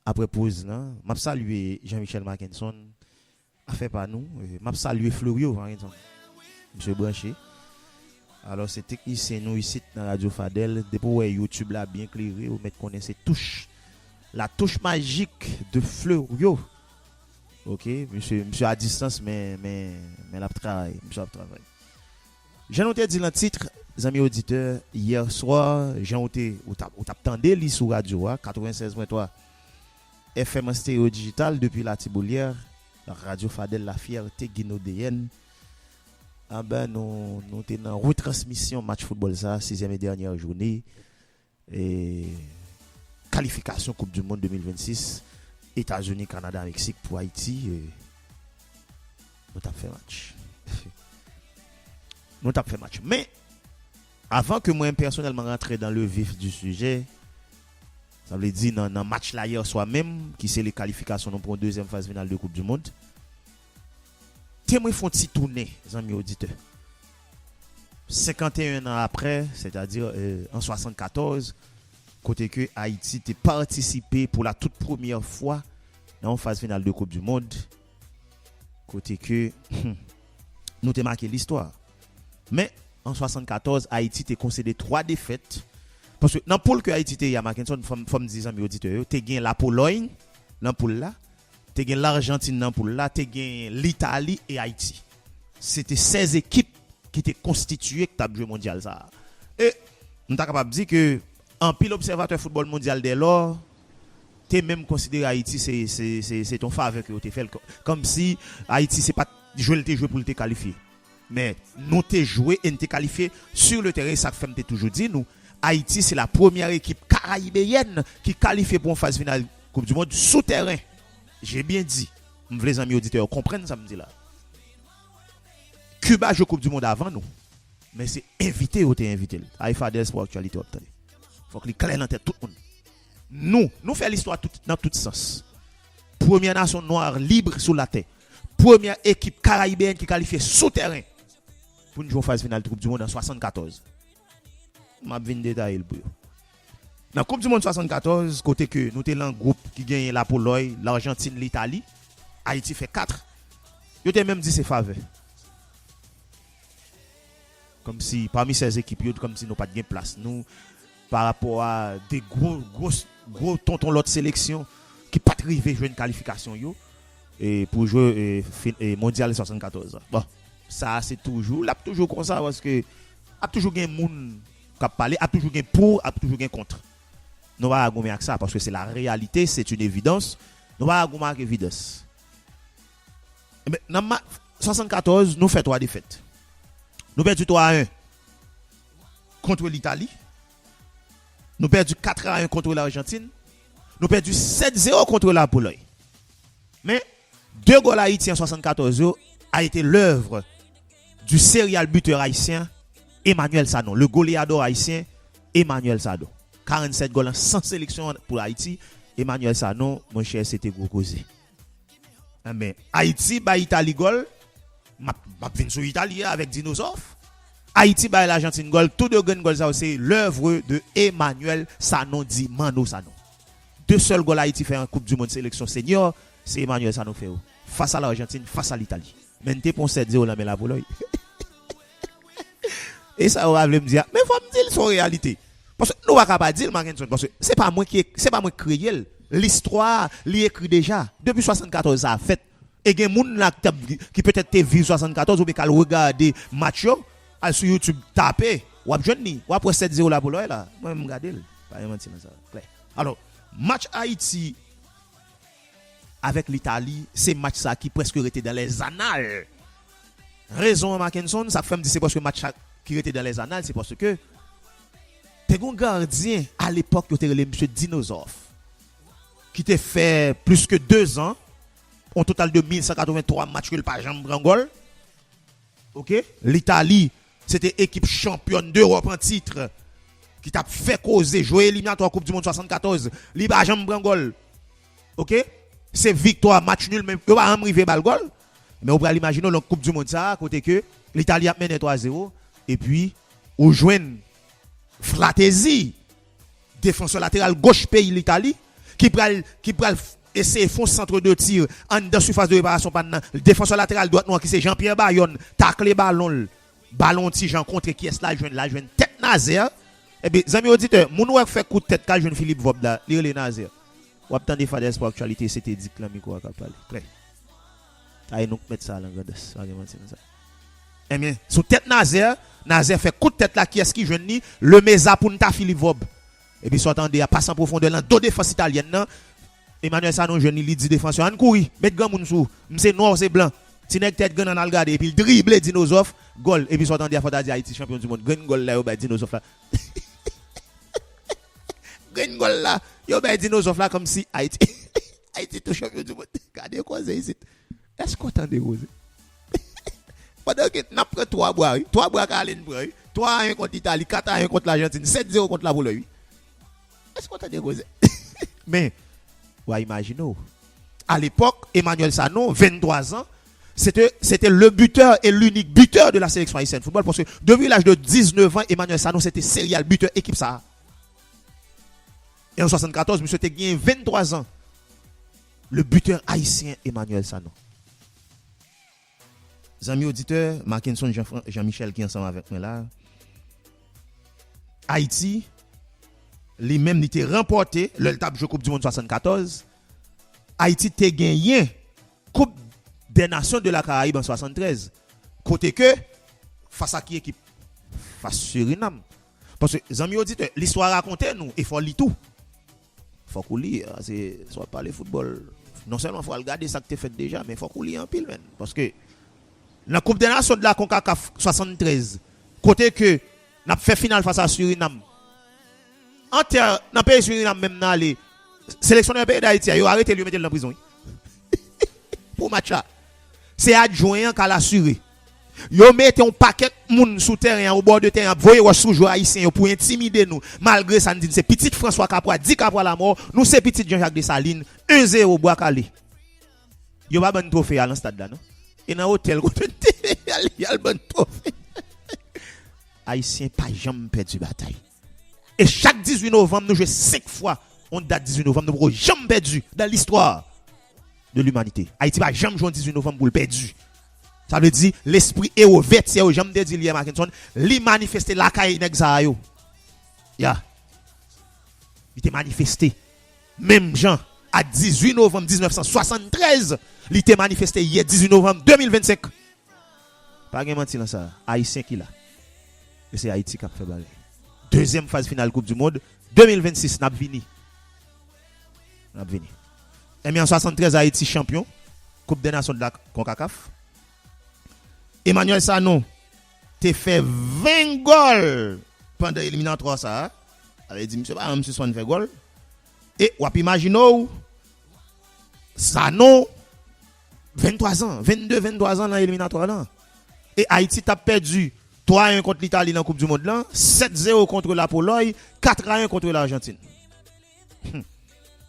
après pause là, m'a salué Jean-Michel Mackinson a fait par nous, m'a salué Florio par exemple. Monsieur Branché. Alors c'est technicien nous ici dans Radio Fadel, depuis YouTube là bien clairé, ou mettre connaître touche. La touche magique de Florio. OK, monsieur à distance mais la travail, monsieur a travail. J'ai noté dit le titre amis auditeurs hier soir, j'ai noté ou t'attendez li sur radio 96.3 FM stéréo digital depuis la Tiboulière, la Radio Fadel la fierté guinodéenne. Ah ben nous t'es dans retransmission match football ça 6e et dernière journée et qualification Coupe du monde 2026 États-Unis, Canada, Mexique pour Haïti nous t'a fait match. Nous t'a fait match. Mais avant que moi personnellement rentre dans le vif du sujet, ça veut dire dans le match là hier soir même qui c'est les qualifications pour une deuxième phase finale de Coupe du monde. Témoin font petit tourner les amis auditeurs. 51 ans après, c'est-à-dire en 74, côté que Haïti a participé pour la toute première fois dans la phase finale de Coupe du monde. Côté que nous avons marqué l'histoire. Mais en 74, Haïti a concédé 3 défaites. Parce que dans le poule que Haïti a marqué, faut me dire, mes auditeurs, tu as gagné la Pologne, dans le poule là, tu as gagné l'Argentine dans le poule là, tu as gagné l'Italie et Haïti. C'était 16 équipes qui étaient constituées qui ont joué mondial. Ça. Et nous sommes capables de dire que en pile observateur football mondial dès lors, tu es même considéré Haïti, c'est ton faveur que tu fait. Comme si Haïti, c'est pas jouer pour te qualifier. Mais nous t'es joué et t'es qualifié sur le terrain, ça fait m'te toujours dit nous. Haïti c'est la première équipe caribéenne qui qualifie pour une phase finale Coupe du monde souterrain. J'ai bien dit. Vous les amis auditeurs comprennent ça me dit là. Cuba joue Coupe du monde avant nous. Mais c'est invité ou t'es invité. Aïfadès pour actualité obtenue. Faut que les clairs dans tête tout le monde. Nous faisons l'histoire dans tout sens. Première nation noire libre sur la terre. Première équipe caribéenne qui qualifie souterrain pour une phase finale de Coupe du monde en 74. Je vais détailler le pour. Dans la Coupe du monde 74, côté que nous sommes un groupe qui gagne la Pologne, l'Argentine, l'Italie, Haïti fait 4. Yo t'ai même dit c'est faveur. Comme si parmi ces équipes, comme si nous pas de place nous par rapport à des gros tontons l'autre sélection qui pas arrivé jouer une qualification yo et pour jouer mondial 74. Bon, ça c'est toujours là toujours comme ça parce que a toujours gain monde qui parler, a toujours gain pour, a toujours gain contre. Nous va argumenter avec ça parce que c'est la réalité, c'est une évidence. Nous va argumenter avec évidence. Mais dans 74, nous fait 3 défaites. Nous perdu 3-1 contre l'Italie. Nous perdu 4-1 contre l'Argentine. Nous perdu 7-0 contre la Pologne. Mais 2 goals haïtiens en 74 a été l'œuvre du serial buteur haïtien Emmanuel Sano, le goléador haïtien Emmanuel Sano. 47 goals sans sélection pour Haïti. Emmanuel Sano, mon cher, c'était gros causé. Mais Haïti, bah Italie goal. m'a vinn sur Italie avec dinosaures. Haïti bah l'Argentine goal, tout de grand goal ça c'est l'œuvre de Emmanuel Sano dit Mano Sano. Deux seuls goals Haïti fait en Coupe du monde sélection senior, c'est Emmanuel Sano fait face à l'Argentine, face à l'Italie. Mais t'es pour 7-0 là mais la Pologne. Et ça on va me dire mais faut me dire son réalité. Parce que nous va pas dire Mackinson parce que c'est pas moi qui créé l'histoire, l'écrit déjà depuis 74 ça a fait. Et gen moun là qui peut-être te vu 74 ou bien qu'al regarder match yo sur YouTube taper ou ap joindre ou après 7-0 la Pologne là moi me regarder pas mentir ça clair. Alors match Haïti avec l'Italie c'est match ça qui presque était dans les annales. Raison Mackinson ça fait me dire c'est parce que match qui était dans les annales c'est parce que t'es un gardien à l'époque qui était monsieur Dinosaure qui t'a fait plus que 2 ans un total de 1183 matchs que le pas jamais brangol. OK? L'Italie, c'était équipe championne d'Europe en titre qui t'a fait causer jouer éliminatoire Coupe du monde 74, li pas jamais brangol. OK? C'est victoire match nul même pas arriver bal gol. Mais on peut imaginer la Coupe du monde ça côté que l'Italie a mené 3-0 et puis on joine Fratesi défenseur latéral gauche pays l'Italie qui pral essayer font centre de tir en dans surface de réparation pendant le défenseur latéral droite noir qui c'est Jean-Pierre Bayonne tacle ballon ti Jean contre qui est la jeune tête Nazaire. Eh bien amis auditeurs moun wè fait coup de tête ka jeune Philippe Vob là li le Nazaire ou attendez faire des actualité c'était dit là micro ka parler très ay nous mettre ça là ça eh bien sous tête Nazaire fait coup de tête là qui est qui jeune ni le Mesa pour ta Philippe Vob et puis s'attendez à passer en profondeur là deux défense italienne là Emmanuel Sanon jeune il dit défenseur en courir mettre grand moun sou c'est noir c'est blanc si nèg tête grand en regarder et puis il dribble dinosaure goal et puis s'attendez à faut dire Haïti champion du monde grand goal là yo ba dinosaure là grand goal là yo ba dinosaure là comme si Haïti Haïti tout champion du monde regardez quoi c'est ici est-ce qu'on entend Rose pendant que n'a pris 3 bois Caroline 3-1 contre l'Italie 4-1 contre l'Argentine 7-0 contre la Pologne est-ce qu'on entend Rose mais ouais, imaginez. À l'époque, Emmanuel Sanon, 23 ans, c'était le buteur et l'unique buteur de la sélection haïtienne de football. Parce que depuis l'âge de 19 ans, Emmanuel Sanon, c'était serial buteur équipe ça. Et en 74, monsieur était gagné 23 ans. Le buteur haïtien Emmanuel Sanon. Amis auditeurs, Mackinson Jean-Michel qui est ensemble avec moi là. Haïti, lui-même n'était remporté le table de Coupe du Monde 74. Haïti t'a gagné Coupe des Nations de la Caraïbe en 73. Côté que face à qui équipe? Face Suriname. Parce que les amis auditeurs, l'histoire raconte nous, il faut lire tout. Il faut qu'on lise, c'est soit parler football. Non seulement il faut regarder ça que tu fait déjà, mais il faut qu'on lise en pile même parce que la Coupe des Nations de la CONCACAF 73, côté que n'a fait finale face à Suriname. En terre, dans le pays Suriname, même dans les sélectionneurs pays d'Haïti, ils ont arrêté de lui mettre dans la prison. Pour match là. C'est adjoint qui a l'assuré. Ils ont mis un paquet de monde sous terrain, au bord de terrain, voyez vous sous-joueurs haïtiens pour intimider nous. Malgré ça, nous disons c'est petit François Capra, 10 Capra la mort, nous c'est petit Jean-Jacques Dessalines, 1-0 Bois Calais. Ils n'ont pas bon trophée à l'instade là, non? Et dans l'hôtel, il y a le bon trophée. Haïtiens pas jamais perdu bataille. Et chaque 18 novembre, nous jouons 5 fois. On date 18 novembre, nous n'avons jamais perdu dans l'histoire de l'humanité. Haïti va jamais jouer 18 novembre pour le perdu. Ça veut dire l'esprit est au vert, c'est au jamais dit Liam Mackinson, li manifester la caille nèg ça yo. Ya. Il était manifesté. Même Jean à 18 novembre 1973, il était manifesté hier 18 novembre 2025. Pas de mentir dans ça. Haïtien qui là. Et c'est Haïti qui a fait balle. Deuxième phase finale Coupe du Monde 2026 n'a vini. Et bien en 73 Haïti champion Coupe des Nations de la CONCACAF. Emmanuel Sanon t'a fait 20 goals pendant l'éliminatoire ça. Avait dit monsieur pas monsieur son fait goal. Et ou imaginez Sanon 23 ans, 23 ans dans l'éliminatoire là. Et Haïti t'a perdu 3-1 contre l'Italie dans la Coupe du Monde là, 7-0 contre la Pologne, 4-1 contre l'Argentine.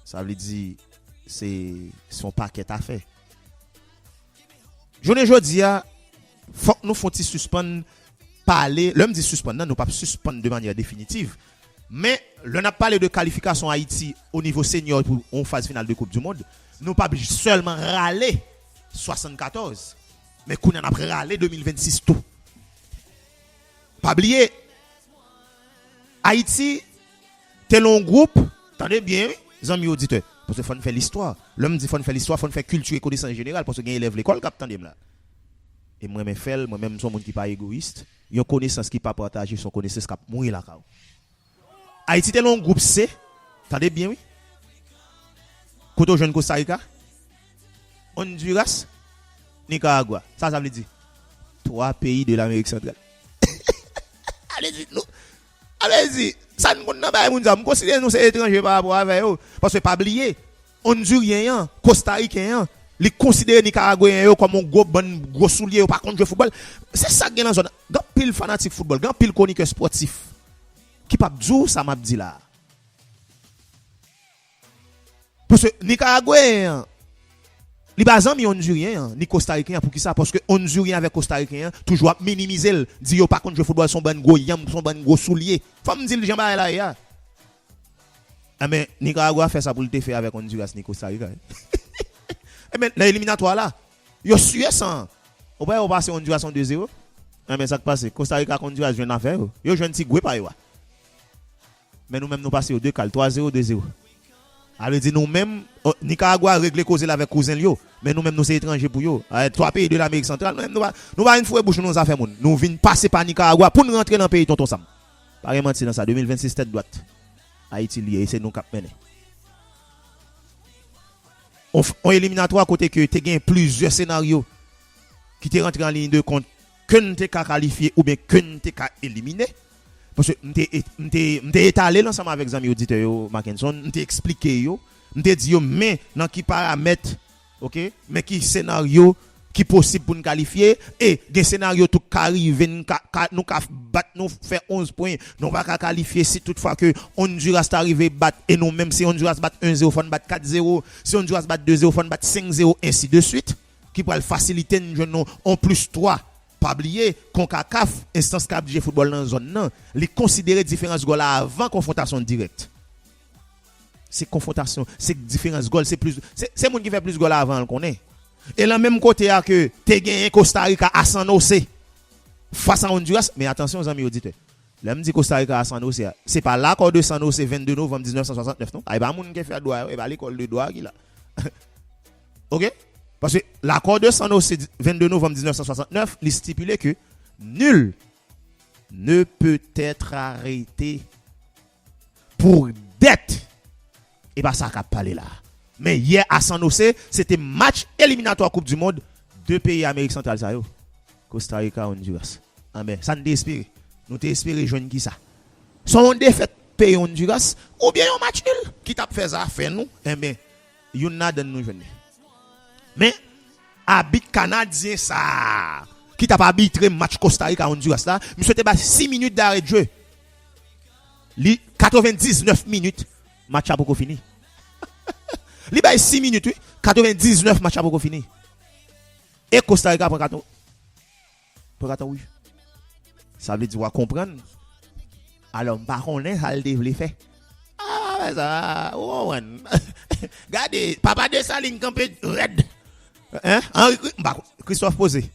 Ça veut dire c'est son paquet à faire. Journée jodi a faut que nous faut-il suspendre parler, l'homme dit suspendre, nous pas suspendre de manière définitive. Mais l'on a parlé de qualification Haïti au niveau senior pour une phase finale de Coupe du Monde, nous pas seulement râler 74, mais qu'on a après râler 2026 tout. Pas oublier, Haïti, tel un groupe, attendez bien, les amis auditeurs, parce qu'il faut faire l'histoire. L'homme dit qu'il faut faire l'histoire, il faut faire culture et connaissance en général, parce que les élèves l'école, attendez là. Et moi-même, moi-même, je suis un monde qui n'est pas égoïste. Il y a une connaissance qui n'est pas partagée, son connaissance qui a mourir là. Haïti, tel un groupe C, attendez bien, oui. Côté jeune Costa Rica, Honduras, Nicaragua. Ça veut dire 3 pays de l'Amérique centrale. Allez-y, nous. Allez-y. Ça nous ne considère nous c'est étranger par rapport à eux. Parce que pas oublier, Hondurien, Costa Ricain, les considérer Nicaraguayens comme un gros soulier par contre jouer football. C'est ça qui est dans la zone. Grand pile fanatique football, grand pile chroniqueur sportif. Qui pas dire ça m'a dit là. Parce que Nicaraguayens li ba zanmi Hondurien ni Costa Ricain pour qui ça parce que Hondurien avec Costa Ricain toujours minimiser dit yo par contre je football son ban gros yam son ban gros soulier faut me dire Jean ba là ya mais Nicaragua fait ça pour le faire avec Honduras ni Costa Rica. Mais l'éliminatoire là, yo sué sans. On va passer Honduras en 2-0. Mais ça qui passe, Costa Rica Honduras vient faire. Yo jeune petit goué pas yo. Mais nous même nous passer au 2-4, 3-0, 2-0. Alors dit nous même Nicaragua régler cause là avec cousin yo, mais nous même nous c'est étranger pour yo. Trois pays de l'Amérique centrale, nous va une fois bouche nous affaire moun. Nous vinn passer par Nicaragua pour nous rentrer dans le pays tonton Sam. Pas mentir dans ça 2026 tête droite. Haïti lié, c'est nous cap mener. On éliminatoire côté que tu gagné plusieurs scénarios qui te rentré en ligne de compte que nous t'es qualifié ou bien que nous t'es éliminé. Parce que m'te étalé ensemble avec les amis auditeurs yo Mackinson, m'te expliqué yo, m'te dit yo mais dans qui paramètres, OK, mais qui scénario qui possible pour nous qualifier et des scénarios tout arriver nous battre nous faire 11 points, nous pas qualifier si toutefois que Honduras arrivé battre et nous même si Honduras bat 1-0 faut battre 4-0, si Honduras bat 2-0 faut battre 5-0 ainsi de suite qui pourrait faciliter nous en plus 3. Pas oublier CONCACAF instance cap de football dans zone non les considérer différence goal avant confrontation directe. C'est confrontation, c'est différence goal, c'est plus c'est monde qui fait plus goal avant qu'on est. Et là même côté à que tu gagné Costa Rica à San José face à Honduras, mais attention aux amis auditeurs. Là me dit Costa Rica à San José, c'est pas l'accord de San José 22 novembre 1969 non. Il pas monde qui fait droit, il pas l'école de droit qui là. OK? Parce que l'accord de San José 22 novembre 1969, il stipulait que nul ne peut être arrêté pour dette. Et pas ça qu'a parlé là. Mais hier à San José, c'était match éliminatoire Coupe du Monde, deux pays Amérique centrale ça yo. Costa Rica, Honduras. Ah mais ça nous espéré. Nous t'espéré joindre qui ça. Son défaite pays Honduras ou bien un match nul qui t'a fait ça faire nous. Eh ben, you n'a donné nous joindre. Mais habit canadien ça qui t'a pas arbitré match Costa Rica Honduras là, monsieur te 6 minutes d'arrêt de jeu. 99 minutes match a pas fini. Li ba 6 minutes oui, 99 match a pas fini. Et Costa Rica prend carton. Oui. Ça veut dire qu'on comprendre. Alors par contre ça le devait faire. Ah ça oh regardez papa de Saline campé red. Hein? Christophe Posé.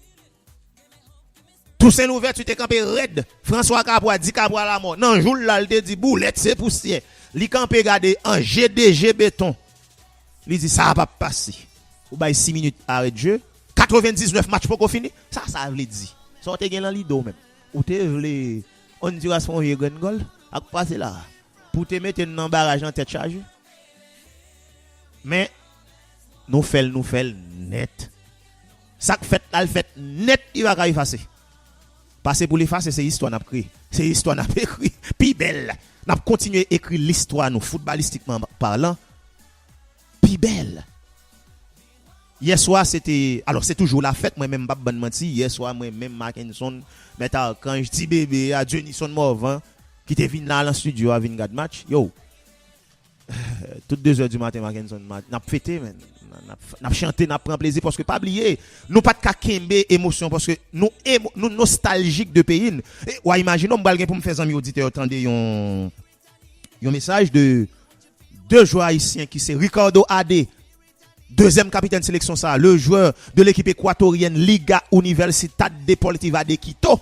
Toussaint Louverture tu t'es campé red. François Capois dit Capois la mort. Non, jour là il te dit boulette c'est poussière. Li campé garder en GDG béton. Il dit ça va pas passer. Ou bay 6 minutes arrêt de jeu. 99 matchs pour qu'on fini. Ça veut dire. Sortez gen dans lido même. Ou te vle Honduras font un grand goal à passer là pour te mettre dans barrage en tête charge. Mais nous fait net. Ça fait là fait net il va effacer. Passer pour l'effacer c'est histoire n'a créé. C'est histoire n'a écrit puis belle. N'a continuer écrire l'histoire nous footballistiquement parlant. Puis belle. Hier soir c'était alors c'est toujours la fête moi même pas bonne menti hier soir moi même Mackinson mettre quand je dis bébé à Jenison Morvan qui était venu là dans studio à Vingard match yo toutes 2h du matin Mackinson n'a fêté n'a chanté n'a prend plaisir parce que pas oublier nous pas de kakembe émotion parce que nous nostalgique de pays et ouais imaginons m'bal pour me faire amis auditeurs attendez un message de deux joueurs haïtiens qui c'est Ricardo Ade. Deuxième capitaine de sélection ça, le joueur de l'équipe équatorienne Liga Universidad Deportiva de Quito,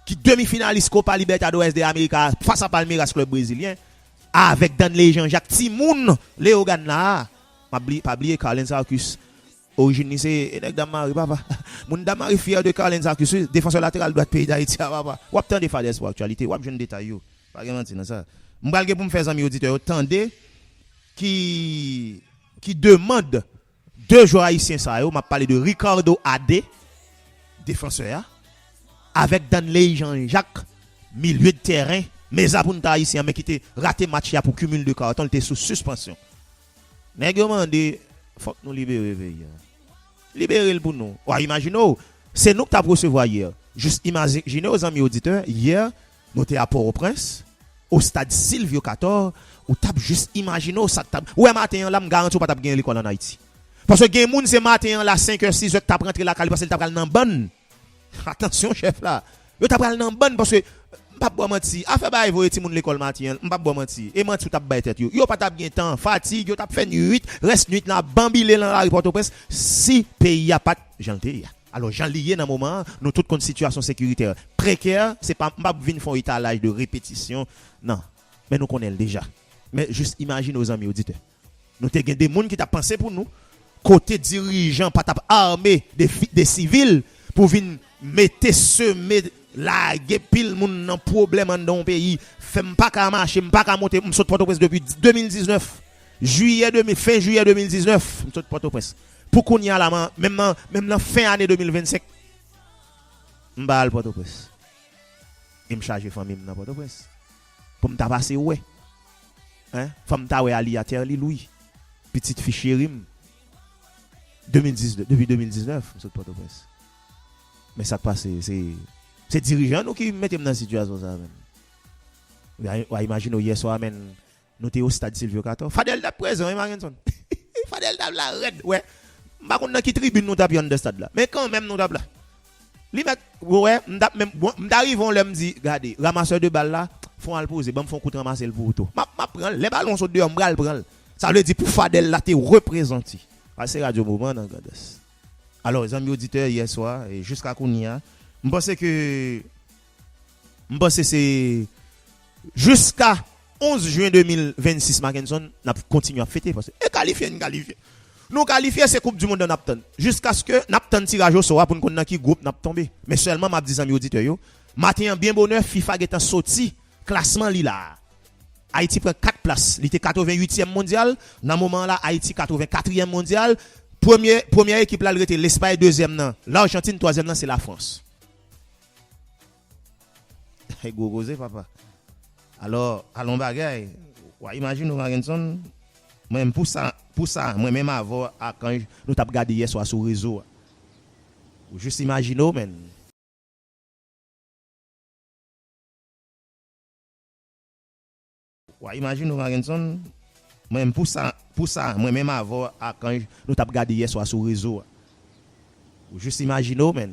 qui demi-finaliste Copa Libertadores de América face à Palmeiras club brésilien, avec Danley Jean-Jacques Timoun, Léo Ganna, pas oublier Carlen Sarkus, origine c'est Damari papa, mon Damari fier de Carlen Sarkus, défenseur latéral droit pays d'Haïti papa. Ou tant de fades pour actualité, ou jeune détail yo, pas vraiment dans ça. M'balgue pour me faire amis auditeurs, tendez qui demande deux joueurs haïtiens ça yo m'a parlé de Ricardo Ade défenseur avec Danley Jean-Jacques milieu de terrain mais apunta haïtien mais qui était raté match pour cumul de carton il était sous suspension nèg yo mandé faut nous libérer le pour nous ouais imaginez c'est nous qui t'a recevoir hier juste imaginez aux amis auditeurs hier nous étions à Port-au-Prince au stade Silvio 14 ou tape juste imaginer ça tape ouais matin là me garantis pas tape gagner l'école en Haïti. Parce que gen moun c'est matin là 5h 6h t'a rentré la calle parce que t'a pral nan bonne. Attention chef là. Yo t'a pral nan bonne parce que M'pa boire menti. Affaire ba voyer ti moun l'école matin, m'pa boire menti. Et menti t'a bay tête yo. Yo pas t'a bien temps, fatigue, yo t'a fait nuit, reste nuit là bambilé dans la report au presse. Si pays a pas Jean Théa. Alors Jean lié dans moment, nous toute une situation sécuritaire précaire, c'est pas m'pa vinn font étalage de répétition. Non. Mais nous connaissons déjà. Mais juste imagine nos amis auditeurs. Nous t'ai des monde qui t'a pensé pour nous côté dirigeant pas t'a armé des civils pour venir mettre semer la pile moun nan problème dans le pays femme pas qu'à marcher pas qu'à monter me saute Port-au-Prince depuis 2019 fin juillet 2019 me saute Port-au-Prince pour qu'on y a là même dans fin année 2025 m'bal Port-au-Prince et me charger famille dans Port-au-Prince pour me passer ouais hein femme ta ouais ali à terre li Louis petite fille chérie 2019 depuis 2019 me saute Port-au-Prince mais ça passe c'est dirigeant nous qui mettons dans cette situation ça même. Ouais imagine hier soir même nous étions au stade Silvio Cato. Fadel da présent Marinson. Fadel da la red ouais. Pas qu'on qui tribune nous t'a bien de stade là. Mais quand même nous t'a là. Li met ouais même m'arrive on me dit regardez ramasseur de balle là font al poser bon font coup de ramasser le pour tout. M'a prend les ballons sont dehors m'bral prend. Ça veut dire pour Fadel là t'es représenté. C'est Radio Moment dans Gades. Alors les amis auditeurs hier soir et jusqu'à Kounia je pense que c'est jusqu'à 11 juin 2026 Mackinson n'a continué à fêter parce que qualifié. Nous qualifier c'est coupe du monde Napton jusqu'à ce que Napton tirage au sort pour nous connaître qui groupe n'a tombé mais seulement m'a dit amis auditeurs yo matin bien bonheur FIFA est sorti classement li là Haïti prend 4 places, il était 88e mondial dans moment là Haïti 84e mondial première équipe là était l'Espagne deuxième nan l'Argentine troisième nan c'est la France. Gogosé papa. Alors, allons bagaille. Ouais, imagine nous Marinson. Même pour ça, moi même avant quand nous t'a regardé hier soir sur réseau. Juste imagine men. Ouais, imagine nous Marinson. Même pour ça, moi même avant quand nous t'a regardé hier soir sur réseau. Juste imagine men.